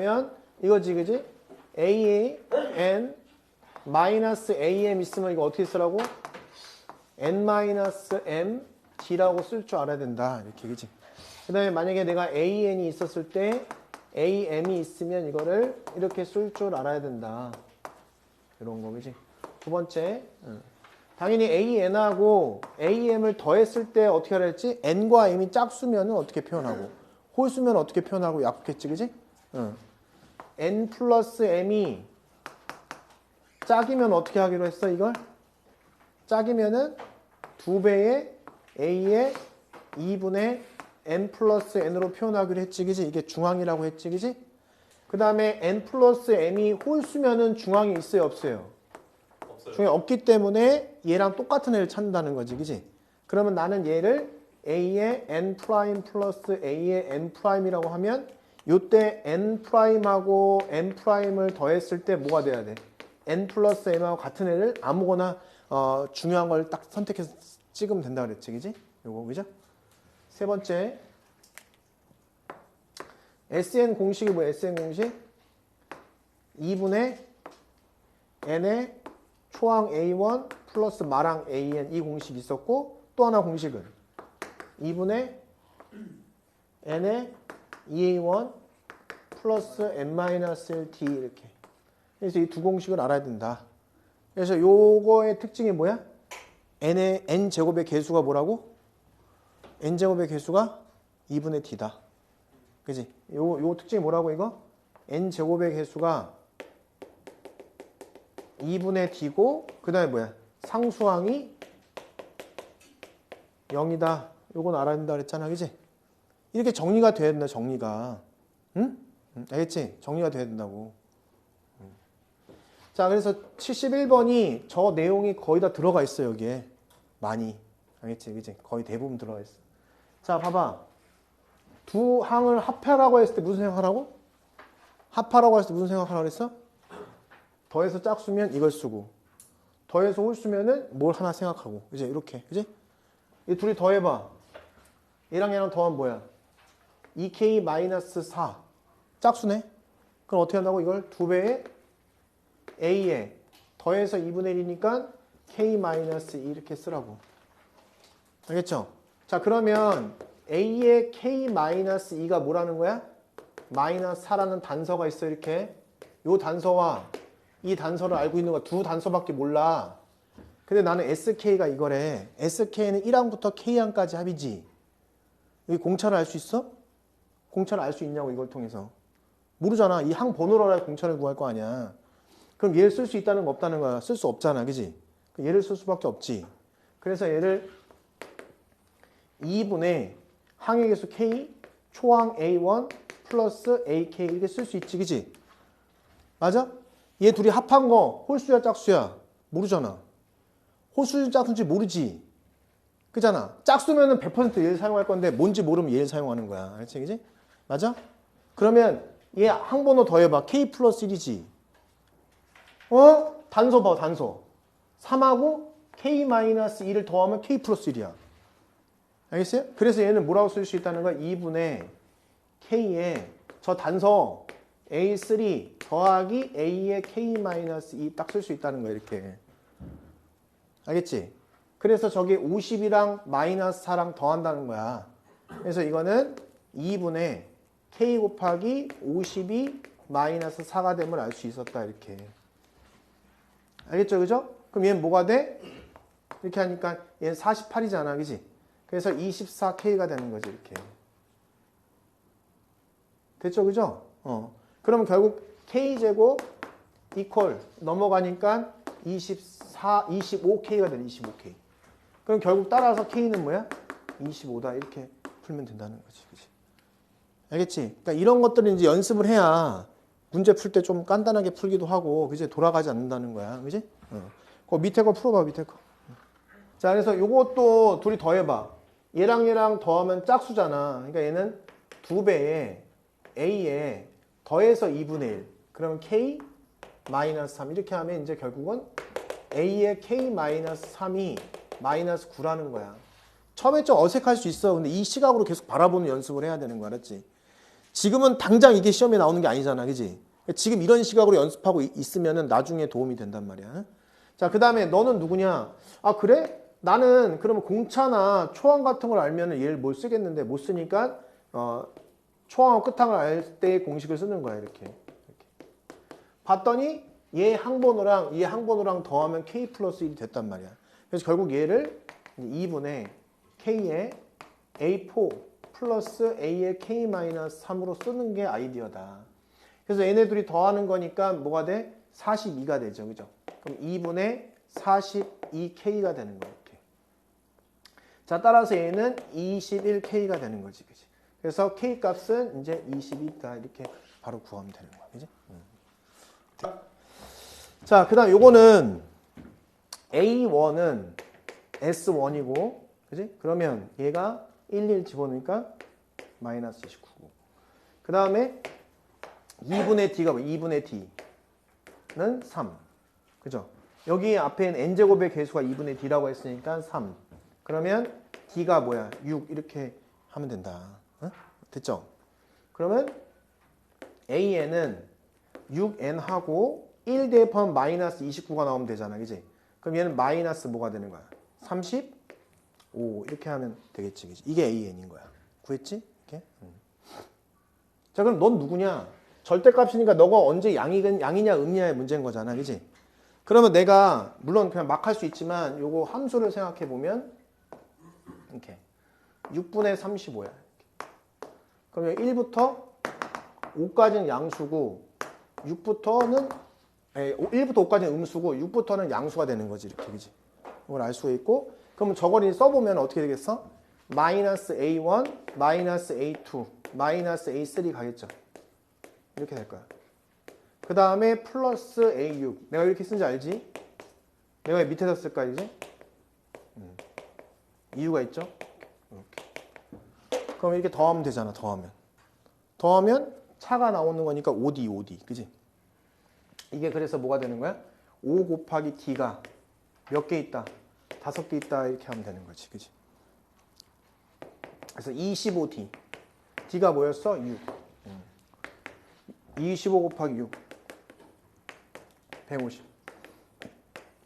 뭐냐면 이거지, 그지? A, N, 마이너스 AM 있으면 이거 어떻게 쓰라고? N 마이너스 M, D라고 쓸 줄 알아야 된다. 이렇게, 그지? 그 다음에 만약에 내가 AN이 있었을 때 AM이 있으면 이거를 이렇게 쓸 줄 알아야 된다. 이런 거, 그지? 두 번째. 당연히 AN하고 AM을 더했을 때 어떻게 하라 했지? N과 M이 짝수면은 어떻게 표현하고, 홀수면 어떻게 표현하고 약했지, 그지? N 플러스 M이 짝이면 어떻게 하기로 했어, 이걸? 짝이면은 2배의 A의 2분의 N 플러스 N으로 표현하기로 했지, 그지? 이게 중앙이라고 했지, 그지? 그 다음에 N 플러스 M이 홀수면은 중앙이 있어요, 없어요? 없어요. 중앙이 없기 때문에 얘랑 똑같은 애를 찾는다는 거지, 그지? 그러면 나는 얘를 A의 N 프라임 플러스 A의 N 프라임이라고 하면 요때 N 프라임하고 N 프라임을 더했을 때 뭐가 돼야 돼? N 플러스 M하고 같은 애를 아무거나 중요한 걸 딱 선택해서 찍으면 된다 그랬지, 그지? 요거, 그죠? 세 번째, SN 공식이 뭐야? SN 공식? 2분의 N의 초항 A1 플러스 마랑 AN 이 공식이 있었고, 또 하나 공식은 2분의 N의 EA1 플러스 N-1D 이렇게. 그래서 이 두 공식을 알아야 된다. 그래서 요거의 특징이 뭐야? N의 N제곱의 개수가 뭐라고? N제곱의 개수가 2분의 D다. 그지? 요 특징이 뭐라고 이거? N제곱의 개수가 2분의 D고, 그 다음에 뭐야? 상수항이 0이다. 요건 알아야 된다 그랬잖아. 그지? 이렇게 정리가 돼야 된다, 정리가. 응? 알겠지? 정리가 돼야 된다고. 자, 그래서 71번이 저 내용이 거의 다 들어가 있어, 여기에. 많이. 알겠지? 그지? 거의 대부분 들어가 있어. 자, 봐봐. 두 항을 합하라고 했을 때 무슨 생각하라고? 합하라고 했을 때 무슨 생각하라고 그랬어? 더해서 짝수면 이걸 쓰고, 더해서 홀수면은 뭘 하나 생각하고. 그지? 이렇게. 그지? 이 둘이 더해봐. 얘랑 얘랑 더하면 뭐야? 2K-4 짝수네? 그럼 어떻게 한다고? 이걸 2배의 A에 더해서 2분의 1이니까 K-2 이렇게 쓰라고. 알겠죠? 자, 그러면 A의 K-2가 뭐라는 거야? 마이너스 4라는 단서가 있어, 이렇게. 요 단서와 이 단서를 알고 있는 거 두 단서밖에 몰라. 근데 나는 SK가 이거래. SK는 1항부터 K항까지 합이지. 여기 공차를 알 수 있어? 공차를 알 수 있냐고, 이걸 통해서. 모르잖아. 이 항 번호로 알아야 공차를 구할 거 아니야. 그럼 얘를 쓸 수 있다는 거 없다는 거야? 쓸 수 없잖아. 그지? 얘를 쓸 수밖에 없지. 그래서 얘를 2분의 항의 개수 K, 초항 A1 플러스 AK 이렇게 쓸 수 있지. 그지? 맞아? 얘 둘이 합한 거 홀수야 짝수야? 모르잖아. 홀수인지 짝수인지 모르지. 그잖아. 짝수면은 100% 얘를 사용할 건데 뭔지 모르면 얘를 사용하는 거야. 알지? 그지? 맞아? 그러면 얘 항번호 더해봐. K 플러스 1이지. 단서 봐, 단서. 3하고 K-1을 더하면 K 플러스 1이야. 알겠어요? 그래서 얘는 뭐라고 쓸 수 있다는 거야? 2분의 K에 저 단서 A3 더하기 A의 K-2 딱 쓸 수 있다는 거야, 이렇게. 알겠지? 그래서 저게 50이랑 마이너스 4랑 더한다는 거야. 그래서 이거는 2분의 K 곱하기 50이 마이너스 4가 됨을 알 수 있었다, 이렇게. 알겠죠? 그죠? 그럼 얘는 뭐가 돼? 이렇게 하니까 얘는 48이잖아, 그지? 그래서 24K가 되는 거지, 이렇게. 됐죠? 그죠? 그러면 결국 K제곱 이퀄 넘어가니까 25K가 되네, 25K. 그럼 결국 따라서 K는 뭐야? 25다. 이렇게 풀면 된다는 거지. 그치? 알겠지? 그러니까 이런 것들을 이제 연습을 해야 문제 풀 때 좀 간단하게 풀기도 하고, 그지? 돌아가지 않는다는 거야. 그지? 그 밑에 거 풀어봐, 밑에 거. 자, 그래서 요것도 둘이 더해봐. 얘랑 얘랑 더하면 짝수잖아. 그러니까 얘는 2배에 A에 더해서 2분의 1. 그러면 K 마이너스 3. 이렇게 하면 이제 결국은 A의 K 마이너스 3이 마이너스 9라는 거야. 처음에 좀 어색할 수 있어. 근데 이 시각으로 계속 바라보는 연습을 해야 되는 거 알았지? 지금은 당장 이게 시험에 나오는 게 아니잖아. 그지? 지금 이런 시각으로 연습하고 있으면은 나중에 도움이 된단 말이야. 자, 그 다음에 너는 누구냐? 아, 그래? 나는 그러면 공차나 초항 같은 걸 알면은 얘를 뭘 쓰겠는데 못 쓰니까 초항하고 끝항을 알 때의 공식을 쓰는 거야. 이렇게. 봤더니 얘 항번호랑 더하면 k 플러스 1이 됐단 말이야. 그래서 결국 얘를 2분의 k의 a4 플러스 a의 k-3으로 쓰는 게 아이디어다. 그래서 얘네 둘이 더하는 거니까 뭐가 돼? 42가 되죠. 그죠? 그럼 2분의 42k가 되는 거야. 이렇게. 자, 따라서 얘는 21k가 되는 거지. 그지? 그래서 k 값은 이제 22다. 이렇게 바로 구하면 되는 거야. 그지? 자, 그 다음 요거는 A1은 S1이고, 그지? 그러면 얘가 1 집어넣으니까 마이너스 29고. 그 다음에 2분의 D가 뭐 2분의 D는 3. 그죠? 여기 앞에 n제곱의 개수가 2분의 D라고 했으니까 3. 그러면 D가 뭐야? 6 이렇게 하면 된다. 어? 됐죠? 그러면 AN은 6n하고 1 대입하면 마이너스 29가 나오면 되잖아. 그지? 그럼 얘는 마이너스 뭐가 되는 거야? 35 이렇게 하면 되겠지. 그지? 이게 AN인 거야. 구했지? 이렇게? 자, 그럼 넌 누구냐? 절대값이니까 너가 언제 양이냐 음이냐의 문제인 거잖아. 그지? 그러면 내가 물론 그냥 막 할 수 있지만 요거 함수를 생각해 보면 이렇게 6분의 35야. 그러면 1부터 5까지는 양수고 1부터 5까지는 음수고 6부터는 양수가 되는 거지. 이렇게. 그지? 이걸 알 수가 있고 그러면 저걸 써보면 어떻게 되겠어? 마이너스 A1, 마이너스 A2, 마이너스 A3 가겠죠. 이렇게 될 거야. 그 다음에 플러스 A6. 내가 이렇게 쓴지 알지? 내가 왜 밑에다 쓸까 이제? 이유가 있죠? 이렇게. 그럼 이렇게 더하면 되잖아. 더하면 차가 나오는 거니까 5D. 그지? 이게 그래서 뭐가 되는 거야? 5 곱하기 D가 몇 개 있다? 5개 있다. 이렇게 하면 되는 거지. 그지? 그래서 25D. D가 뭐였어? 6. 25 곱하기 6. 150.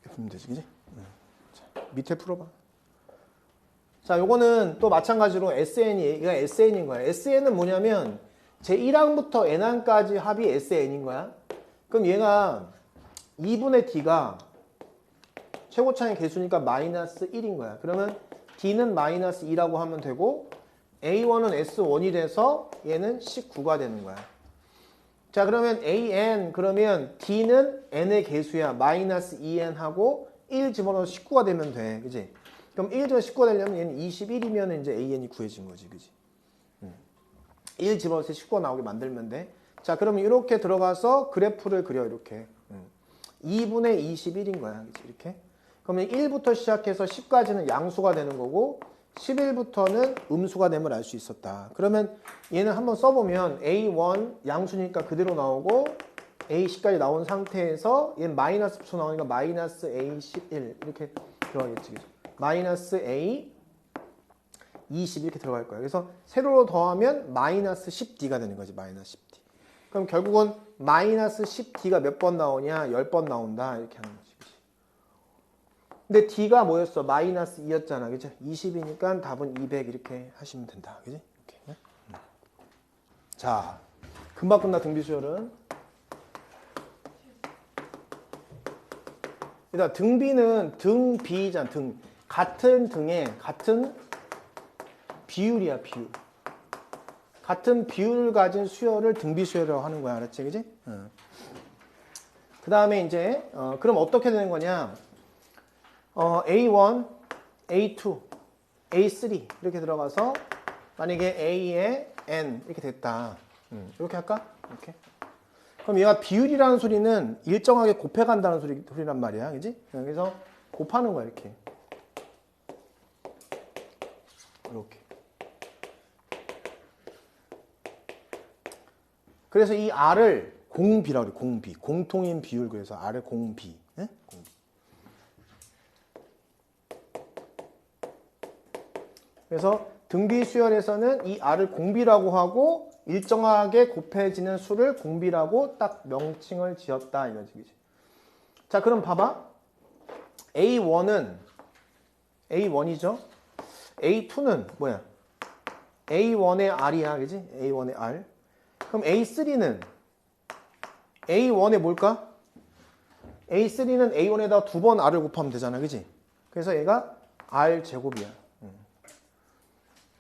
이렇게 보면 되지. 그지? 자, 밑에 풀어봐. 자, 요거는 또 마찬가지로 얘가 SN인 거야. SN은 뭐냐면 제1항부터 N항까지 합이 SN인 거야. 그럼 얘가 2분의 D가 최고차의 개수니까 마이너스 1인 거야. 그러면 D는 마이너스 2라고 하면 되고 A1은 S1이 돼서 얘는 19가 되는 거야. 자, 그러면 AN 그러면 D는 N의 개수야. 마이너스 2N하고 1 집어넣어서 19가 되면 돼. 그지? 그럼 1 집어넣어서 19가 되려면 얘는 21이면 이제 AN이 구해진 거지. 그지? 1 집어넣어서 19가 나오게 만들면 돼. 자, 그러면 이렇게 들어가서 그래프를 그려. 이렇게. 2분의 21인 거야. 그치? 이렇게. 그러면 1부터 시작해서 10까지는 양수가 되는 거고 11부터는 음수가 됨을 알 수 있었다. 그러면 얘는 한번 써보면 A1 양수니까 그대로 나오고 A10까지 나온 상태에서 얘는 마이너스 붙여 나오니까 마이너스 A11 이렇게 들어가겠지. 그죠? 마이너스 A20 이렇게 들어갈 거야. 그래서 세로로 더하면 마이너스 10D가 되는 거지. 마이너스 10D. 그럼 결국은 마이너스 10D가 몇 번 나오냐? 10번 나온다. 이렇게 하는 거지. 근데 D가 뭐였어? 마이너스 2였잖아. 그죠? 20이니까 답은 200 이렇게 하시면 된다. 그지? 이렇게. 자, 금방 끝나 등비수열은. 일단 등비는 등비잖아. 같은 등에 같은 비율이야. 비율. 같은 비율을 가진 수열을 등비수열이라고 하는 거야. 알았지? 그지? 그 다음에 이제 그럼 어떻게 되는 거냐? A1, A2, A3 이렇게 들어가서 만약에 A에 N 이렇게 됐다. 이렇게 할까? 이렇게. 그럼 얘가 비율이라는 소리는 일정하게 곱해간다는 소리란 말이야. 그지? 그래서 곱하는 거야. 이렇게. 이렇게. 그래서 이 R을 공비라고 그래. 공비. 공통인 비율. 그래서 R을 공비. 네? 공비. 그래서 등비 수열에서는 이 R을 공비라고 하고 일정하게 곱해지는 수를 공비라고 딱 명칭을 지었다 이거지. 그치? 자, 그럼 봐봐. A1은 A1이죠. A2는 뭐야? A1의 R이야, 그지? A1의 R. 그럼 A3는 A1의 뭘까? A3는 A1에다 두 번 R을 곱하면 되잖아, 그지? 그래서 얘가 R 제곱이야.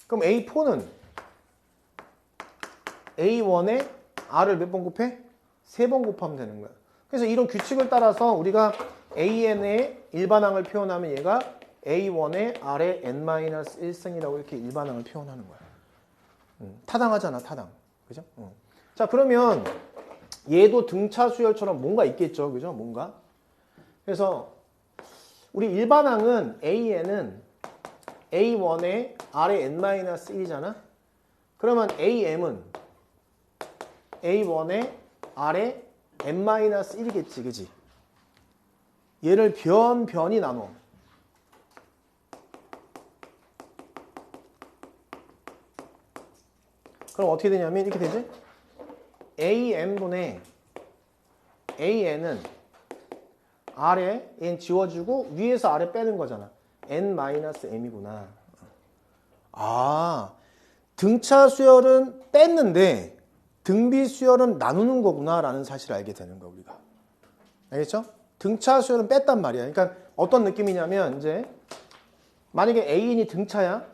그럼 A4는 A1에 R을 몇 번 곱해? 세 번 곱하면 되는 거야. 그래서 이런 규칙을 따라서 우리가 AN의 일반항을 표현하면 얘가 A1의 R의 N-1승이라고 이렇게 일반항을 표현하는 거야. 타당하잖아, 타당. 그죠? 자, 그러면 얘도 등차 수열처럼 뭔가 있겠죠. 그죠? 뭔가. 그래서 우리 일반항은 AN은 A1의 R의 N-1이잖아. 그러면 AM은 A1의 R의 N-1이겠지. 그지? 얘를 변이 나눠. 그럼 어떻게 되냐면 이렇게 되지? AM분의 AN은 아래 N 지워주고 위에서 아래 빼는 거잖아. N-M이구나. 아, 등차 수열은 뺐는데 등비 수열은 나누는 거구나 라는 사실을 알게 되는 거 우리가. 알겠죠? 등차 수열은 뺐단 말이야. 그러니까 어떤 느낌이냐면 이제 만약에 AN이 등차야.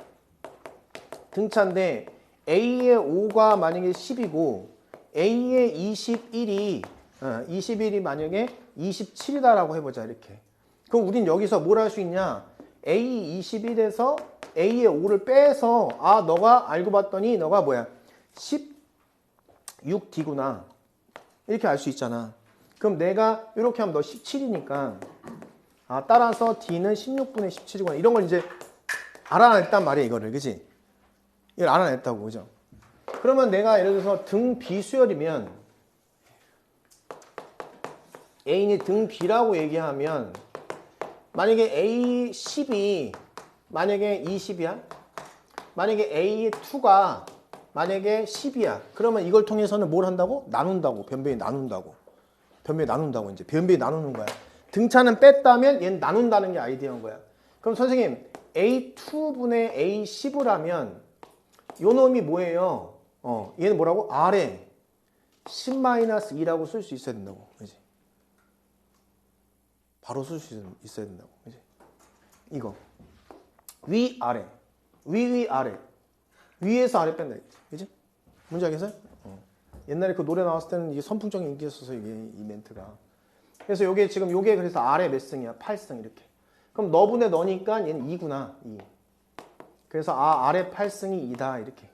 등차인데 A의 5가 만약에 10이고 A의 21이 만약에 27이다라고 해보자 이렇게. 그럼 우린 여기서 뭘 할 수 있냐? A 21에서 A의 5를 빼서 아 너가 알고 봤더니 너가 뭐야? 16D구나. 이렇게 알 수 있잖아. 그럼 내가 이렇게 하면 너 17이니까 아 따라서 D는 16분의 17이구나. 이런 걸 이제 알아냈단 말이야 이거를. 그치? 이걸 알아냈다고. 그죠? 그러면 내가 예를 들어서 등 비수열이면 A인이 등 B라고 얘기하면 만약에 A10이 만약에 20이야. 만약에 A2가 만약에 10이야. 그러면 이걸 통해서는 뭘 한다고? 나눈다고. 변변히 나눈다고. 변변히 나눈다고 이제. 변변히 나누는 거야. 등차는 뺐다면 얘는 나눈다는 게 아이디어인 거야. 그럼 선생님 A2분의 A10을 하면 요 놈이 뭐예요? 얘는 뭐라고? R에 10-2라고 쓸 수 있어야 된다고. 그지? 바로 쓸 수 있어야 된다고. 그지? 이거. 위, 아래. 위, 아래. 위에서 아래 뺀다. 그지? 뭔지 알겠어요? 옛날에 그 노래 나왔을 때는 이게 선풍적인 인기였어서 이게 이 멘트가. 그래서 요게 지금 요게 그래서 아래 몇 승이야? 8승 이렇게. 그럼 너분의 너니까 얘는 2구나. 2. 그래서 아, 아래 8승이 2다. 이렇게.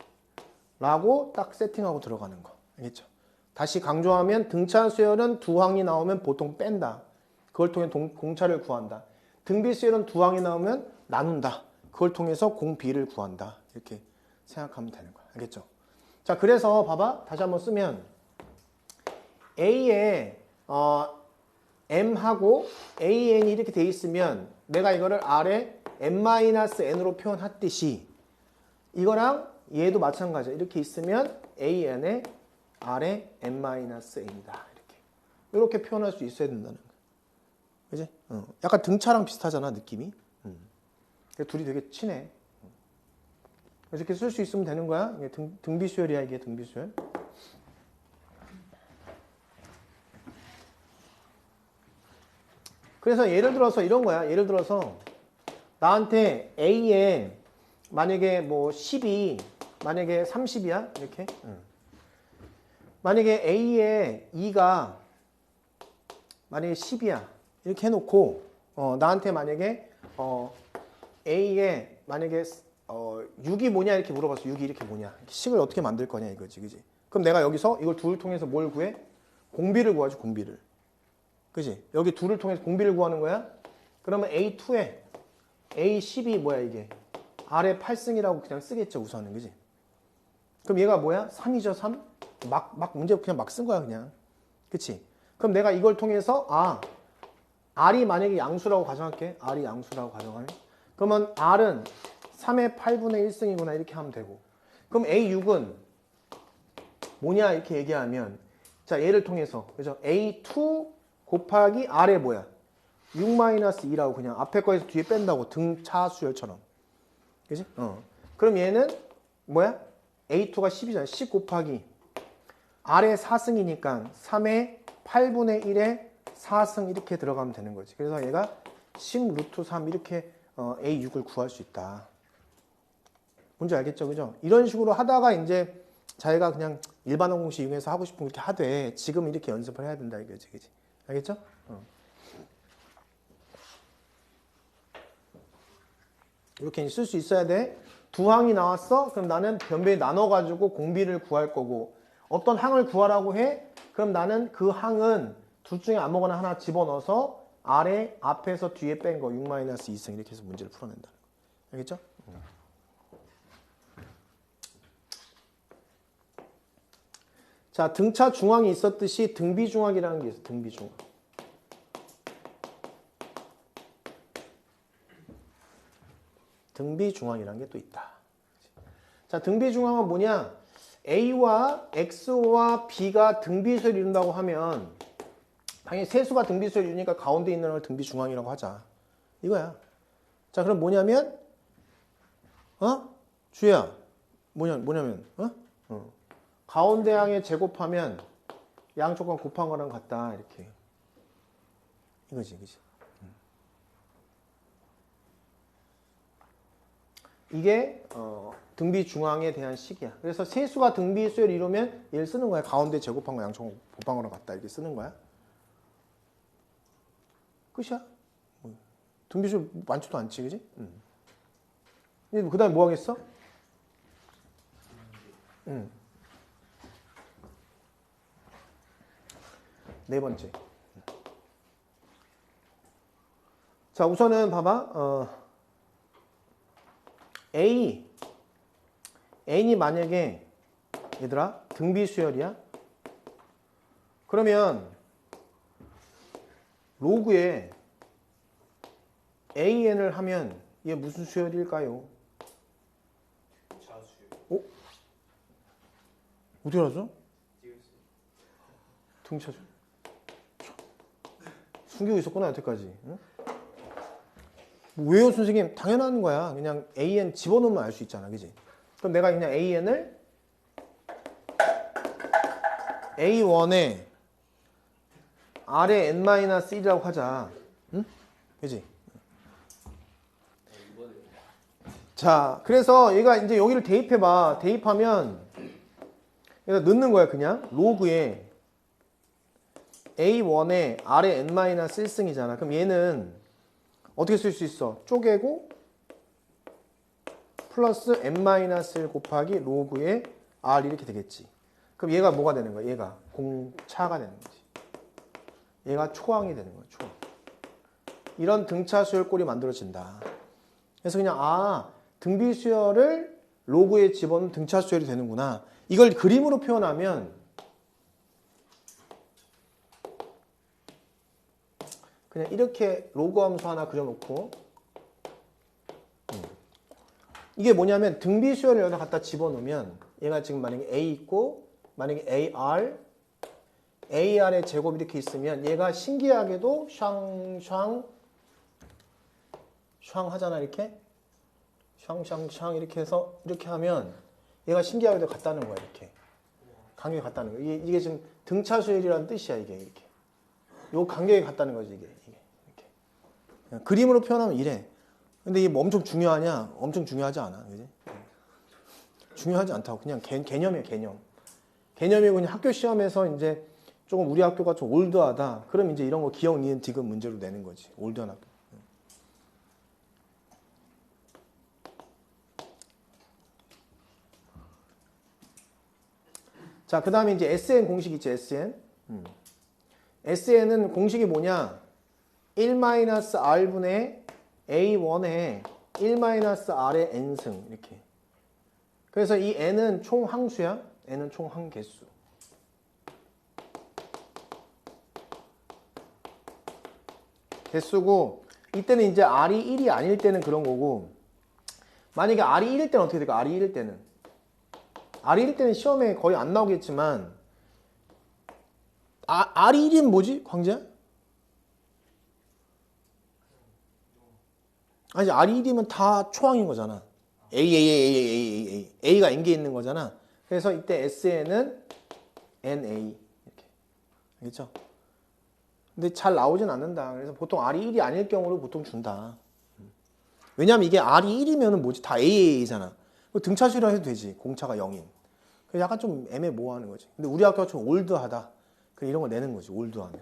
라고 딱 세팅하고 들어가는 거. 알겠죠? 다시 강조하면 등차 수열은 두 항이 나오면 보통 뺀다. 그걸 통해 공차를 구한다. 등비 수열은 두 항이 나오면 나눈다. 그걸 통해서 공비를 구한다. 이렇게 생각하면 되는 거야. 알겠죠? 자, 그래서 봐봐. 다시 한번 쓰면 A에 M하고 AN이 이렇게 돼 있으면 내가 이거를 R에 M-N으로 표현했듯이 이거랑 얘도 마찬가지야. 이렇게 있으면 AN에 R에 M-N이다. 이렇게 표현할 수 있어야 된다는 거야. 그지? 약간 등차랑 비슷하잖아, 느낌이. 둘이 되게 친해. 그래서 이렇게 쓸 수 있으면 되는 거야. 이게 등비수열이야, 이게 등비수열. 그래서 예를 들어서 이런 거야. 예를 들어서 나한테 A에 만약에 뭐 10이 만약에 30이야. 이렇게. 만약에 A에 2가 만약에 10이야. 이렇게 해놓고 나한테 만약에 A에 만약에 6이 뭐냐 이렇게 물어봤어. 6이 이렇게 뭐냐. 식을 어떻게 만들 거냐 이거지. 그지? 그럼 내가 여기서 이걸 둘을 통해서 뭘 구해? 공비를 구하지. 공비를. 그지? 여기 둘을 통해서 공비를 구하는 거야. 그러면 A2에 A10이 뭐야 이게? R에 8승이라고 그냥 쓰겠죠. 우선은. 그지? 그럼 얘가 뭐야? 3이죠. 3? 막 문제 그냥 막 쓴 거야 그냥. 그치? 그럼 내가 이걸 통해서 R이 만약에 양수라고 가정할게. R이 양수라고 가정하면 그러면 R은 3의 8분의 1승이구나 이렇게 하면 되고 그럼 A6은 뭐냐 이렇게 얘기하면 자 얘를 통해서 그죠? A2 곱하기 R에 뭐야? 6-2라고 그냥 앞에 거에서 뒤에 뺀다고 등차 수열처럼. 그지? 그럼 얘는 뭐야? A2가 10이잖아. 10 곱하기 R의 4승이니까 3의 8분의 1에 4승 이렇게 들어가면 되는 거지. 그래서 얘가 10 루트 3 이렇게 A6을 구할 수 있다. 뭔지 알겠죠? 그죠? 이런 식으로 하다가 이제 자기가 그냥 일반원 공식 이용해서 하고 싶은 거 이렇게 하되 지금 이렇게 연습을 해야 된다 이거지. 그지? 알겠죠? 이렇게 쓸 수 있어야 돼. 두 항이 나왔어? 그럼 나는 변비에 나눠가지고 공비를 구할 거고 어떤 항을 구하라고 해? 그럼 나는 그 항은 둘 중에 아무거나 하나 집어넣어서 아래 앞에서 뒤에 뺀 거 6-2승 이렇게 해서 문제를 풀어낸다. 알겠죠? 자, 등차 중앙이 있었듯이 등비 중앙이라는 게 있어. 등비 중앙. 등비 중앙이라는 게 또 있다. 자, 등비 중앙은 뭐냐? A와 X와 B가 등비수를 이룬다고 하면 당연히 세수가 등비수를 이루니까 가운데 있는 걸 등비 중앙이라고 하자. 이거야. 자, 그럼 뭐냐면 주혜야. 뭐냐면 가운데 항에 제곱하면 양쪽과 곱한 거랑 같다. 이렇게. 이거지, 그지? 이게 등비 중앙에 대한 식이야. 그래서 세수가 등비수를 이루면 얘를 쓰는 거야. 가운데 제곱한 거 양쪽 곱한 거랑 같다. 이렇게 쓰는 거야. 끝이야. 등비수 많지도 않지, 그지? 그 다음에 뭐 하겠어? 네 번째. 자, 우선은 봐봐. N이 만약에 얘들아 등비수열이야? 그러면 로그에 AN을 하면 얘 무슨 수열일까요? 자수열. 어떻게 알았어? 등차수. 숨기고 있었구나 여태까지. 응? 왜요 선생님? 당연한 거야. 그냥 AN 집어넣으면 알 수 있잖아. 그지? 그럼 내가 그냥 AN을 A1에 R에 N-1이라고 하자. 응? 그지? 자, 그래서 얘가 이제 여기를 대입해봐. 대입하면 얘가 넣는 거야. 그냥 로그에 A1에 R에 N-1승이잖아. 그럼 얘는 어떻게 쓸 수 있어? 쪼개고 플러스 n-1 곱하기 로그의 r 이렇게 되겠지. 그럼 얘가 뭐가 되는 거야? 얘가 공차가 되는 거지. 얘가 초항이 되는 거야. 초항. 이런 등차 수열꼴이 만들어진다. 그래서 그냥 등비 수열을 로그에 집어넣으면 등차 수열이 되는구나. 이걸 그림으로 표현하면 그냥 이렇게 로그 함수 하나 그려놓고 이게 뭐냐면 등비 수열을 여기다 갖다 집어넣으면 얘가 지금 만약에 A 있고 만약에 AR의 제곱 이렇게 있으면 얘가 신기하게도 샹 하잖아. 이렇게 샹 이렇게 해서 이렇게 하면 얘가 신기하게도 같다는 거야. 이렇게 간격이 같다는 거야. 이게 지금 등차 수열이라는 뜻이야. 이게 이렇게 요 간격이 같다는 거지. 이게 이렇게 그림으로 표현하면 이래. 근데 이게 뭐 엄청 중요하냐? 엄청 중요하지 않아. 그지? 중요하지 않다고. 그냥 개념이야, 개념. 개념이고 그냥 학교 시험에서 이제 조금 우리 학교가 좀 올드하다. 그럼 이제 이런 거 기억, 니은, 디귿 문제로 내는 거지. 올드한 학교. 자, 그 다음에 이제 SN 공식 있지, SN. SN은 공식이 뭐냐? 1-R분의 A1에 1-R의 N승. 이렇게. 그래서 이 N은 총 항수야. N은 총 항개수. 개수고, 이때는 이제 R이 1이 아닐 때는 그런 거고, 만약에 R이 1일 때는 어떻게 될까? R이 1일 때는 R1일 때는 시험에 거의 안 나오겠지만 R1이면 뭐지? 광재야? 아니 R1이면 다 초항인 거잖아. A가 n개 있는 거잖아. 그래서 이때 SN은 NA 이렇게. 알겠죠? 근데 잘 나오진 않는다. 그래서 보통 R이 1이 아닐 경우를 보통 준다. 왜냐면 이게 R이 1이면은 뭐지? 다 AA잖아. 등차수라 해도 되지. 공차가 0인. 그래서 약간 좀 애매모호하는 거지. 근데 우리 학교가 좀 올드하다. 그래 이런 거 내는 거지. 올드하면.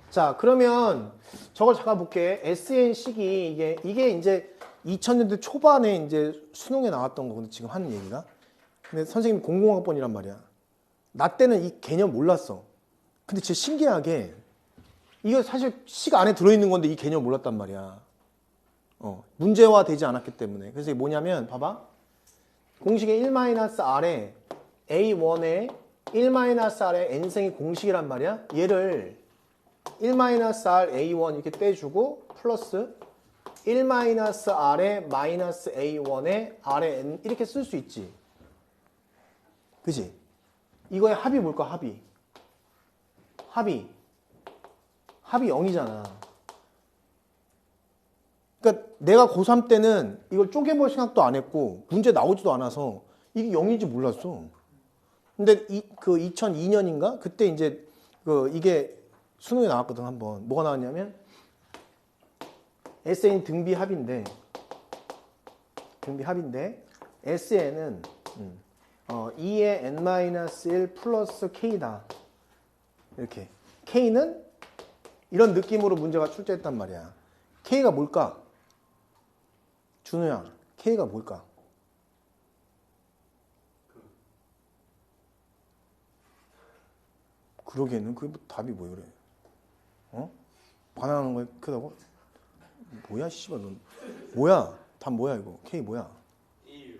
자, 그러면 저걸 잠깐 볼게. SN식이 이게 이제 2000년대 초반에 이제 수능에 나왔던 거거든. 지금 하는 얘기가. 근데 선생님 공공학번이란 말이야. 나 때는 이 개념 몰랐어. 근데 진짜 신기하게 이거 사실 식 안에 들어있는 건데 이 개념 몰랐단 말이야. 문제화 되지 않았기 때문에. 그래서 이게 뭐냐면 봐봐. 공식의 1-R에 A1에 1-R의 n승이 공식이란 말이야. 얘를 1-R A1 이렇게 떼주고 플러스 1-R의 마이너스 A1에 R의 N 이렇게 쓸 수 있지. 그지? 이거의 합이 뭘까? 합이 0이잖아. 그러니까 내가 고3 때는 이걸 쪼개볼 생각도 안 했고 문제 나오지도 않아서 이게 0인지 몰랐어. 근데 그 2002년인가? 그때 이제 이게 수능에 나왔거든. 한번 뭐가 나왔냐면 SN 등비합인데 SN은 2의 n-1 플러스 K다. 이렇게. K는 이런 느낌으로 문제가 출제했단 말이야. K가 뭘까? 준우야, K가 뭘까? 그러기에는 그게 뭐 답이 뭐야 그래? 반항하는 거에 크다고? 뭐야 씨발 넌 뭐야? 답 뭐야 이거? K 뭐야? 1.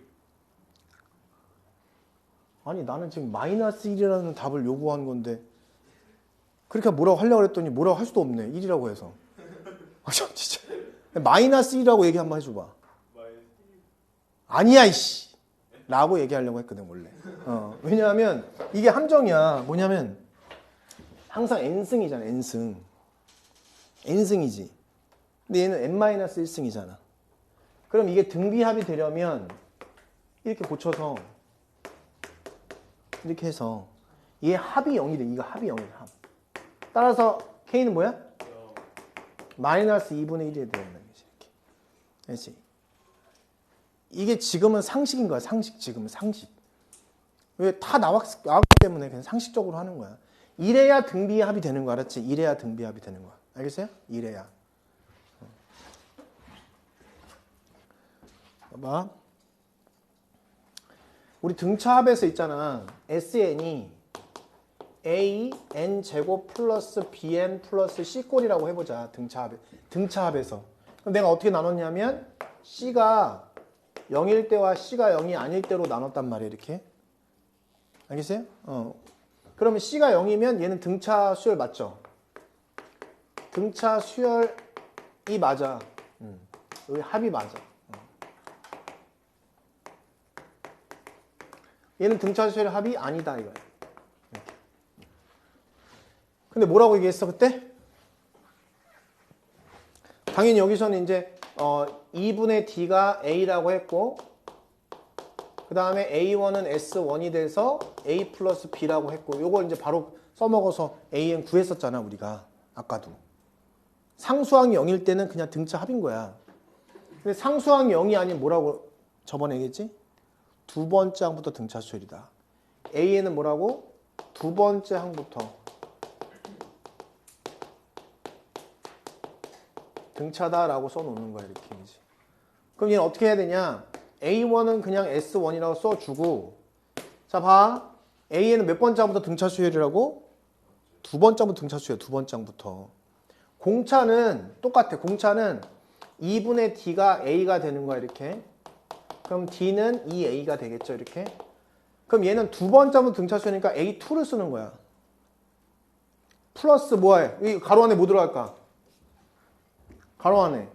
아니 나는 지금 마이너스 1이라는 답을 요구한 건데 그렇게 뭐라고 하려고 했더니 뭐라고 할 수도 없네. 1이라고 해서. 아 참 진짜. 마이너스 1이라고 얘기 한번 해줘봐. 아니야 이씨 라고 얘기하려고 했거든 원래. 왜냐하면 이게 함정이야. 뭐냐면 항상 n승이잖아. n승이지. 근데 얘는 n-1승이잖아. 그럼 이게 등비합이 되려면 이렇게 고쳐서 이렇게 해서 얘 합이 0이 돼. 이거 합이 0이야. 합. 따라서 K는 뭐야? 마이너스 2분의 1이 돼야 된다는 거지. 이렇게. 알지? 이게 지금은 상식인 거야. 지금은 상식. 왜 다 나왔기 때문에 그냥 상식적으로 하는 거야. 이래야 등비합이 되는 거 알았지? 이래야 등비합이 되는 거야. 알겠어요? 이래야. 봐봐. 우리 등차합에서 있잖아. SN이 A, N 제곱 플러스 BN 플러스 C꼴이라고 해보자. 등차합에서. 그럼 내가 어떻게 나눴냐면 C가 0일 때와 C가 0이 아닐 때로 나눴단 말이에요. 이렇게. 알겠어요? 그러면 C가 0이면 얘는 등차 수열 맞죠? 등차 수열이 맞아. 여기 합이 맞아. 얘는 등차 수열 합이 아니다 이거야. 이렇게. 근데 뭐라고 얘기했어 그때? 당연히 여기서는 이제 2분의 D가 A라고 했고 그 다음에 A1은 S1이 돼서 A 플러스 B라고 했고 요걸 이제 바로 써먹어서 AN 구했었잖아 우리가 아까도. 상수항이 0일 때는 그냥 등차 합인 거야. 근데 상수항이 0이 아닌 뭐라고 저번에 얘기했지? 두 번째 항부터 등차 수열이다. A에는 뭐라고? 두 번째 항부터 등차다라고 써놓는 거야 이렇게. 그럼 얘는 어떻게 해야 되냐? A1은 그냥 S1이라고 써주고 자 봐. A에는 몇 번째 항부터 등차 수열이라고? 두 번째 항부터 등차 수열. 두 번째 항부터. 공차는 똑같아. 공차는 2분의 D가 A가 되는 거야 이렇게. 그럼 D는 2A가 되겠죠 이렇게. 그럼 얘는 두 번째부터 등차수니까 A2를 쓰는 거야. 플러스 뭐해? 이 가로 안에 뭐 들어갈까? 가로 안에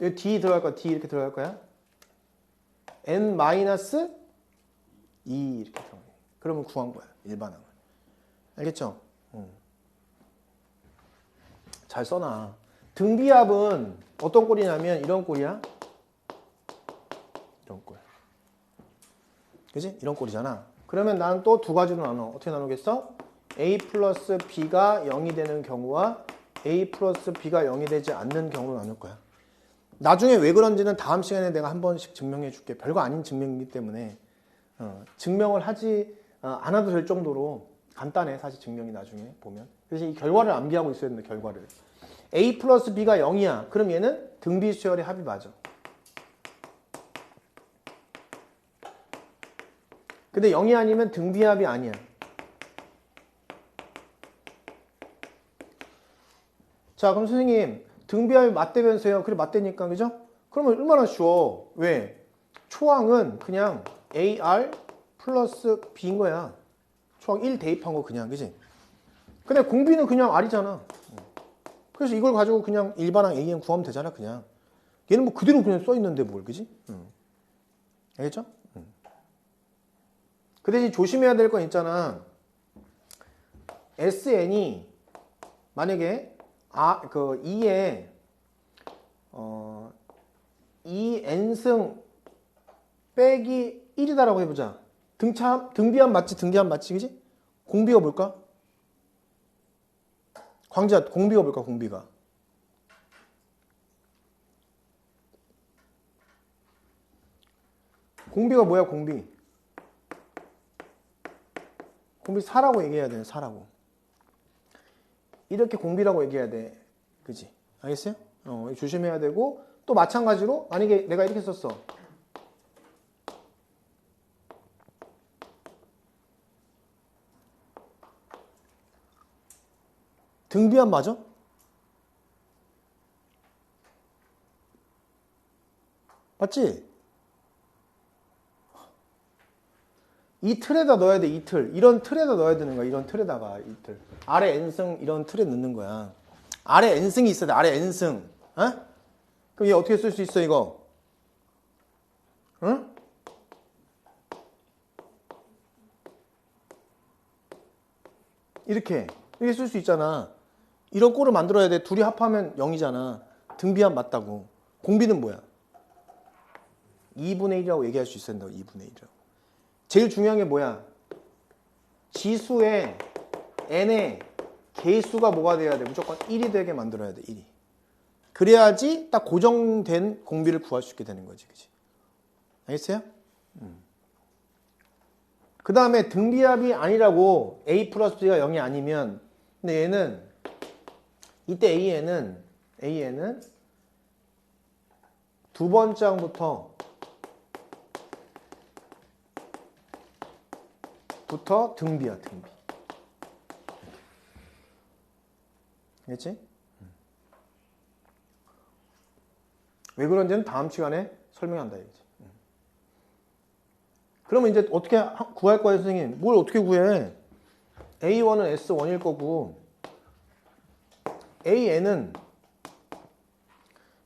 여기 D 들어갈 거야. D 이렇게 들어갈 거야. N-2 이렇게 들어가. 그러면 구한 거야. 일반항을. 알겠죠? 잘 써놔. 등비합은 어떤 꼴이냐면 이런 꼴이야. 이런 꼴. 그지? 이런 꼴이잖아. 그러면 나는 또 두 가지로 나눠. 어떻게 나누겠어? A 플러스 B가 0이 되는 경우와 A 플러스 B가 0이 되지 않는 경우로 나눌 거야. 나중에 왜 그런지는 다음 시간에 내가 한 번씩 증명해 줄게. 별거 아닌 증명이기 때문에 증명을 하지 않아도 될 정도로 간단해. 사실 증명이 나중에 보면. 그래서 이 결과를 암기하고 있어야 된다. 결과를. A 플러스 B가 0이야. 그럼 얘는 등비 수열의 합이 맞아. 근데 0이 아니면 등비합이 아니야. 자, 그럼 선생님 등비합이 맞대면서요. 그래 맞대니까 그죠? 그러면 얼마나 쉬워. 왜? 초항은 그냥 AR 플러스 B인 거야. 초항 1 대입한 거 그냥 그지? 근데 공비는 그냥 R이잖아. 그래서 이걸 가지고 그냥 일반항 AN 구하면 되잖아 그냥. 얘는 뭐 그대로 그냥 써있는데 뭘 그지? 알겠죠? 그 대신 조심해야 될 건 있잖아. SN이 만약에 그 2에 2n승 빼기 1이다라고 해보자. 등비합 맞지? 등비합 맞지? 그지? 공비가 뭘까? 광지야, 공비가 뭘까? 공비가. 공비가 뭐야? 공비. 공비 4라고 얘기해야 돼. 4라고. 이렇게 공비라고 얘기해야 돼. 그지? 알겠어요? 조심해야 되고 또 마찬가지로 만약에 내가 이렇게 썼어. 등비합 맞아? 맞지? 이 틀에다 넣어야 돼. 이 틀. 이런 틀에다 넣어야 되는 거야. 이런 틀에다가 이 틀. 아래 n승 이런 틀에 넣는 거야. 아래 n승이 있어야 돼. 아래 n승. 어? 그럼 얘 어떻게 쓸 수 있어 이거? 응? 이렇게 쓸 수 있잖아. 이런 꼴을 만들어야 돼. 둘이 합하면 0이잖아. 등비합 맞다고. 공비는 뭐야? 2분의 1이라고 얘기할 수 있어야 된다고. 2분의 1이라고. 제일 중요한 게 뭐야? 지수의 n의 개수가 뭐가 돼야 돼? 무조건 1이 되게 만들어야 돼. 1이. 그래야지 딱 고정된 공비를 구할 수 있게 되는 거지. 그치? 알겠어요? 그 다음에 등비합이 아니라고 A 플러스 B가 0이 아니면 근데 얘는 이때 A에는 두 번째 항부터 등비야. 등비. 알겠지? 왜 그런지는 다음 시간에 설명한다 이거지. 그러면 이제 어떻게 구할 거예요, 선생님? 뭘 어떻게 구해? A1은 S1일 거고 AN은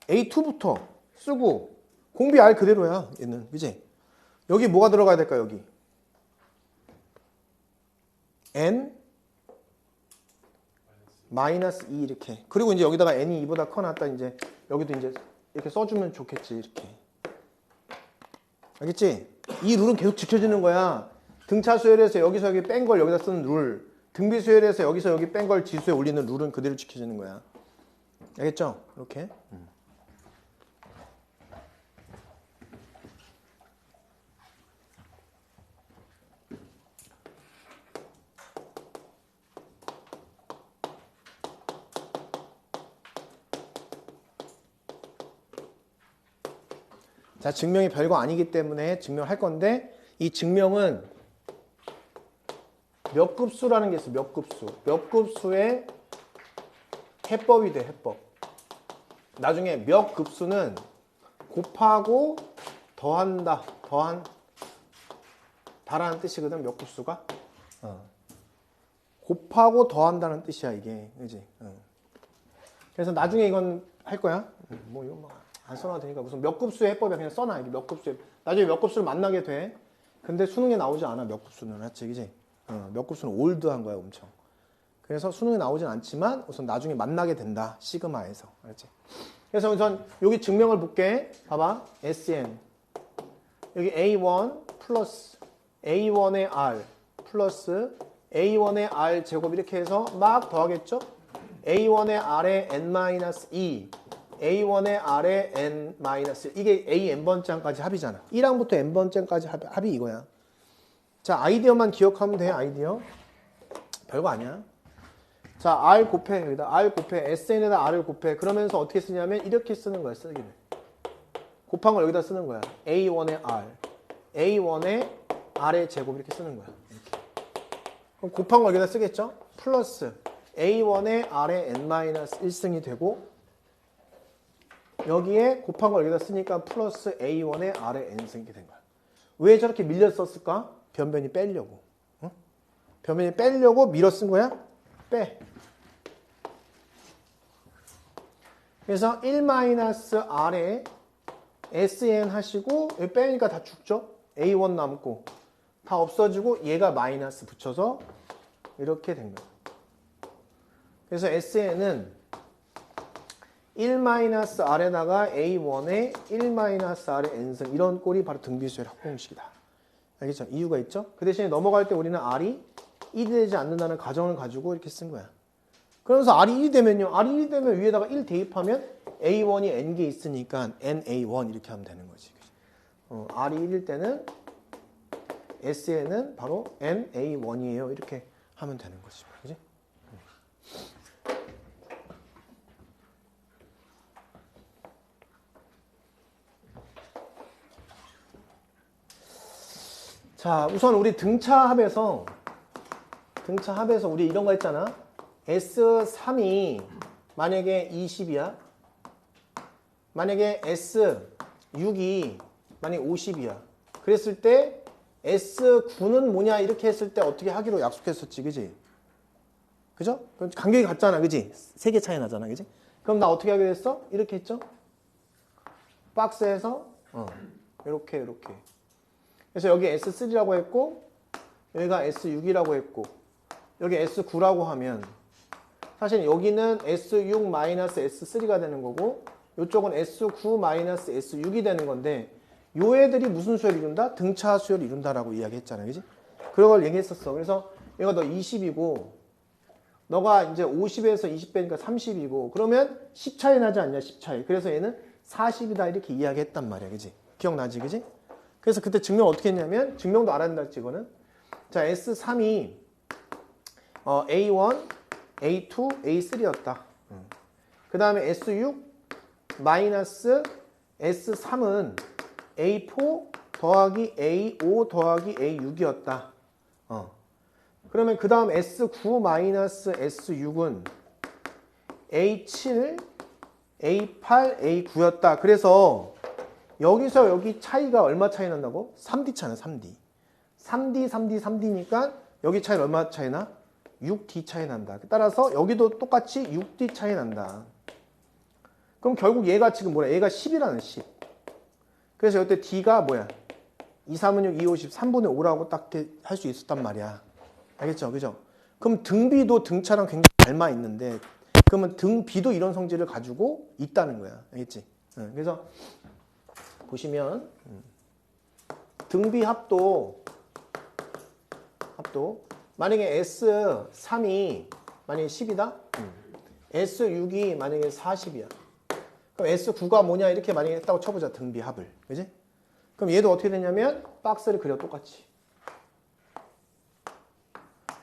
A2부터 쓰고 공비 R 그대로야. 얘는 그지? 여기 뭐가 들어가야 될까? 여기 N 마이너스 2 이렇게. 그리고 이제 여기다가 N이 2보다 커놨다. 이제 여기도 이제 이렇게 써주면 좋겠지. 이렇게. 알겠지? 이 룰은 계속 지켜지는 거야. 등차 수열에서 여기서 여기 뺀 걸 여기다 쓰는 룰. 등비 수열에서 여기서 여기 뺀 걸 지수에 올리는 룰은 그대로 지켜지는 거야. 알겠죠? 이렇게. 자, 증명이 별거 아니기 때문에 증명할 건데 이 증명은 몇 급수라는 게 있어. 몇 급수. 몇 급수의 해법이 돼. 해법. 나중에 몇 급수는 곱하고 더한다. 다라는 뜻이거든, 몇 급수가. 곱하고 더한다는 뜻이야, 이게. 그지? 그래서 나중에 이건 할 거야. 뭐, 이거 안 써놔도 되니까. 무슨 몇 급수의 해법이야. 그냥 써놔. 이게 몇 급수의. 나중에 몇 급수를 만나게 돼. 근데 수능에 나오지 않아, 몇 급수는. 맞지? 그지? 몇 급수는 올드한 거야, 엄청. 그래서 수능에 나오진 않지만 우선 나중에 만나게 된다. 시그마에서. 알지? 그래서 우선 여기 증명을 볼게. 봐봐. SN. 여기 A1 플러스 A1의 R 플러스 A1의 R 제곱 이렇게 해서 막 더하겠죠? A1의 R의 N-2 A1의 R의 N-1 이게 A N번째까지 합이잖아. 1항부터 N번째까지 합이 이거야. 자, 아이디어만 기억하면 돼. 아이디어. 별거 아니야. 자, R 곱해. 여기다 R 곱해. SN에다 R을 곱해. 그러면서 어떻게 쓰냐면 이렇게 쓰는 거야. 쓰기를. 곱한 걸 여기다 쓰는 거야. A1의 R. A1의 R의 제곱 이렇게 쓰는 거야. 이렇게. 그럼 곱한 걸 여기다 쓰겠죠? 플러스 A1의 R의 N-1승이 되고 여기에 곱한 걸 여기다 쓰니까 플러스 A1의 R의 N승이 된 거야. 왜 저렇게 밀려 썼을까? 변변이 빼려고. 변변이 빼려고 밀어 쓴 거야? 빼. 그래서 1-R에 SN 하시고 여기 빼니까 다 죽죠? A1 남고 다 없어지고 얘가 마이너스 붙여서 이렇게 된 거예요. 그래서 SN은 1-R에다가 A1에 1-R의 N승 이런 꼴이 바로 등비수열 합공식이다. 알겠죠? 이유가 있죠? 그 대신에 넘어갈 때 우리는 R이 1이 되지 않는다는 가정을 가지고 이렇게 쓴 거야. 그러면서 R이 1이 되면요. R이 1이 되면 위에다가 1 대입하면 A1이 N개 있으니까 NA1 이렇게 하면 되는 거지. R이 1일 때는 SN은 바로 NA1이에요. 이렇게 하면 되는 거지. 그지? 자, 우선 우리 등차 합에서 우리 이런 거 했잖아. S3이 만약에 20이야. 만약에 S6이 만약에 50이야. 그랬을 때 S9는 뭐냐 이렇게 했을 때 어떻게 하기로 약속했었지. 그지? 그죠? 그럼 간격이 같잖아. 그지? 3개 차이 나잖아. 그지? 그럼 나 어떻게 하기로 했어? 이렇게 했죠? 박스에서 이렇게. 그래서 여기 S3라고 했고 여기가 S6이라고 했고 여기 S9라고 하면 사실 여기는 S6-S3가 되는 거고 이쪽은 S9-S6이 되는 건데 요 애들이 무슨 수열을 이룬다? 등차 수열을 이룬다라고 이야기했잖아요. 그지? 그런 걸 얘기했었어. 그래서 얘가 너 20이고 너가 이제 50에서 20 빼니까 30이고 그러면 10 차이 나지 않냐? 10 차이. 그래서 얘는 40이다 이렇게 이야기했단 말이야. 그지? 기억나지? 그지? 그래서 그때 증명 어떻게 했냐면 증명도 알아야 된다. 이거는 자 S3이 A1, A2, A3였다. 그 다음에 S6 마이너스 S3은 A4 더하기 A5 더하기 A6이었다. 그러면 그 다음 S9 마이너스 S6은 A7, A8, A9였다. 그래서 여기서 여기 차이가 얼마 차이 난다고? 3D 차이나 3D. 3D니까 여기 차이 얼마 차이 나? 6D 차이 난다. 따라서 여기도 똑같이 6D 차이 난다. 그럼 결국 얘가 지금 뭐야? 얘가 10이라는 10. 그래서 이때 D가 뭐야? 2, 3은 6, 2, 5, 10, 3분의 5라고 딱 할 수 있었단 말이야. 알겠죠? 그죠? 그럼 등비도 등차랑 굉장히 닮아 있는데 그러면 등비도 이런 성질을 가지고 있다는 거야. 알겠지? 그래서 보시면 등비 합도 만약에 S3이 만약에 10이다? S6이 만약에 40이야. 그럼 S9가 뭐냐 이렇게 만약에 했다고 쳐보자. 등비 합을. 그지? 그럼 얘도 어떻게 되냐면 박스를 그려 똑같이.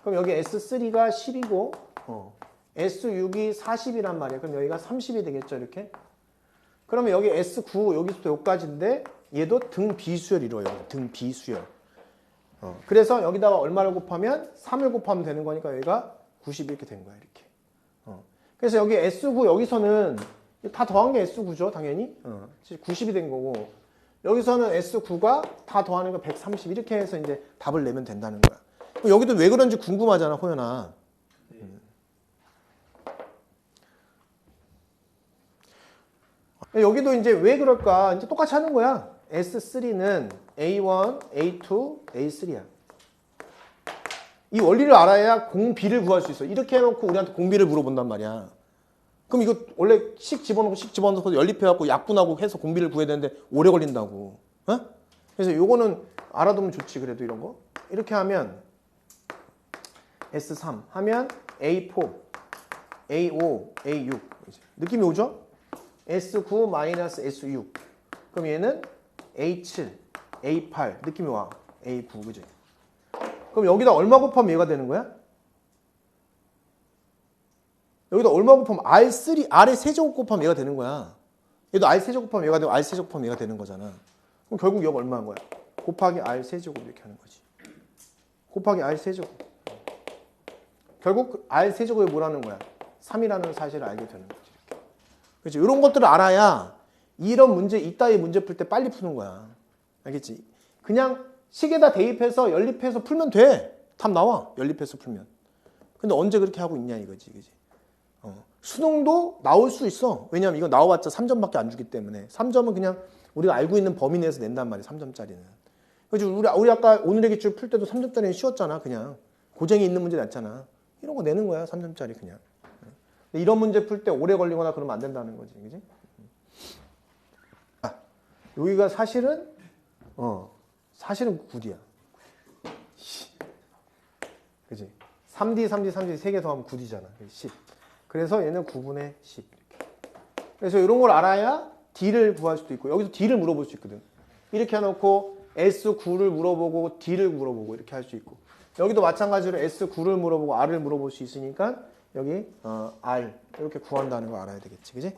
그럼 여기 S3가 10이고 S6이 40이란 말이야. 그럼 여기가 30이 되겠죠. 이렇게. 그러면 여기 S9 여기서부터 여기까지인데 얘도 등비수열 이루어요. 등비수열. 그래서 여기다가 얼마를 곱하면 3을 곱하면 되는 거니까 여기가 90 이렇게 된 거야. 이렇게. 그래서 여기 S9 여기서는 다 더한 게 S9죠. 당연히. 90이 된 거고 여기서는 S9가 다 더하는 거 130 이렇게 해서 이제 답을 내면 된다는 거야. 여기도 왜 그런지 궁금하잖아, 호연아. 여기도 이제 왜 그럴까? 이제 똑같이 하는 거야. S3는 A1, A2, A3야. 이 원리를 알아야 공비를 구할 수 있어. 이렇게 해놓고 우리한테 공비를 물어본단 말이야. 그럼 이거 원래 식 집어넣고 연립해갖고 약분하고 해서 공비를 구해야 되는데 오래 걸린다고. 어? 그래서 요거는 알아두면 좋지. 그래도 이런 거. 이렇게 하면 S3 하면 A4, A5, A6. 느낌이 오죠? S9 마이너스 S6. 그럼 얘는 A7, A8. 느낌이 와. A9. 그지? 그럼 여기다 얼마 곱하면 얘가 되는 거야? 여기다 얼마 곱하면 R3, R의 세제곱 곱하면 얘가 되는 거야. 얘도 R 세제곱 곱하면 얘가 되고 R 세제곱 곱하면 얘가 되는 거잖아. 그럼 결국 여기 얼마인 거야? 곱하기 R 세제곱 이렇게 하는 거지. 곱하기 R 세제곱. 결국 R 세제곱이 뭐라는 거야? 3이라는 사실을 알게 되는 거지. 이렇게. 그렇지? 이런 것들을 알아야 이런 문제, 이따위 문제 풀 때 빨리 푸는 거야. 알겠지? 그냥 식에다 대입해서 연립해서 풀면 돼. 답 나와. 연립해서 풀면. 근데 언제 그렇게 하고 있냐 이거지. 그지? 수능도 나올 수 있어. 왜냐면 이거 나와봤자 3점밖에 안 주기 때문에. 3점은 그냥 우리가 알고 있는 범위 내에서 낸단 말이야. 3점짜리는. 그래서 우리 아까 오늘의 기출 풀 때도 3점짜리는 쉬웠잖아. 그냥. 고쟁이 있는 문제 냈잖아. 이런 거 내는 거야. 3점짜리 그냥. 이런 문제 풀 때 오래 걸리거나 그러면 안 된다는 거지. 그지? 여기가 사실은 사실은 9D야. 그지? 3D, 3D, 3D 3개 더하면 9D잖아. 10. 그래서 얘는 9분의 10. 이렇게. 그래서 이런 걸 알아야 D를 구할 수도 있고, 여기서 D를 물어볼 수 있거든. 이렇게 해놓고 S9를 물어보고 D를 물어보고 이렇게 할 수 있고, 여기도 마찬가지로 S9를 물어보고 R을 물어볼 수 있으니까 여기 R 이렇게 구한다는 거 알아야 되겠지. 그지?